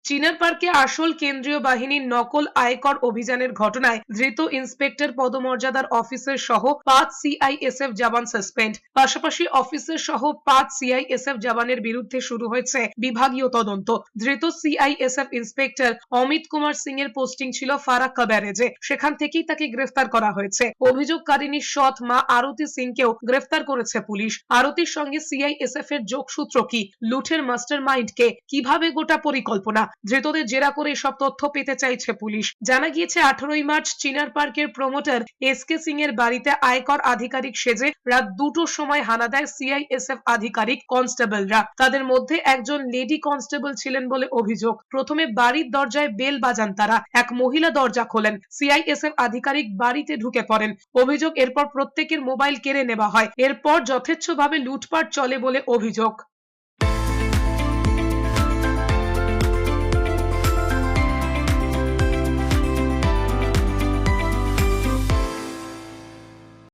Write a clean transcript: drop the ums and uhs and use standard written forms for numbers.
চিনার পার্কে আসল কেন্দ্রীয় বাহিনীর নকল আয়কর অভিযানের ঘটনায় ধৃত ইন্সপেক্টর পদমর্যাদার অফিসার সহ 5 সিআইএসএফ জওয়ান সাসপেন্ড। পাশাপাশি অফিসার সহ 5 সিআইএসএফ জওয়ানের বিরুদ্ধে শুরু হয়েছে বিভাগীয় তদন্ত। ধৃত সিআইএসএফ ইন্সপেক্টর অমিত কুমার সিং এর পোস্টিং ছিল ফারাক্কা ব্যারেজে, সেখান থেকেই তাকে গ্রেফতার করা হয়েছে। অভিযোগকারিনীর সৎ মা আরতি সিংকেও গ্রেফতার করেছে পুলিশ। আরতির সঙ্গে সিআইএসএফ এর যোগসূত্র কি, লুঠের মাস্টার মাইন্ড কে, কিভাবে গোটা পরিকল্পনা, ধৃতদের জেরা করে এসব তথ্য পেতে চাইছে পুলিশ। জানা গিয়েছে 18ই মার্চ চিনার পার্কের প্রমোটার এসকে সিং এর বাড়িতে আয়কর আধিকারিক সেজে রাত 2টোর সময় হানা দেয় সিআইএসএফ আধিকারিক কনস্টেবলরা। তাদের মধ্যে একজন লেডি কনস্টেবল ছিলেন বলে অভিযোগ। প্রথমে বাড়ির দরজায় বেল বাজান তারা, এক মহিলা দরজা খোলেন। সিআইএসএফ আধিকারিক বাড়িতে ঢুকে পড়েন। অভিযোগ, এরপর প্রত্যেকের মোবাইল কেড়ে নেওয়া হয়। এরপর যথেচ্ছভাবে লুটপাট চলে বলে অভিযোগ।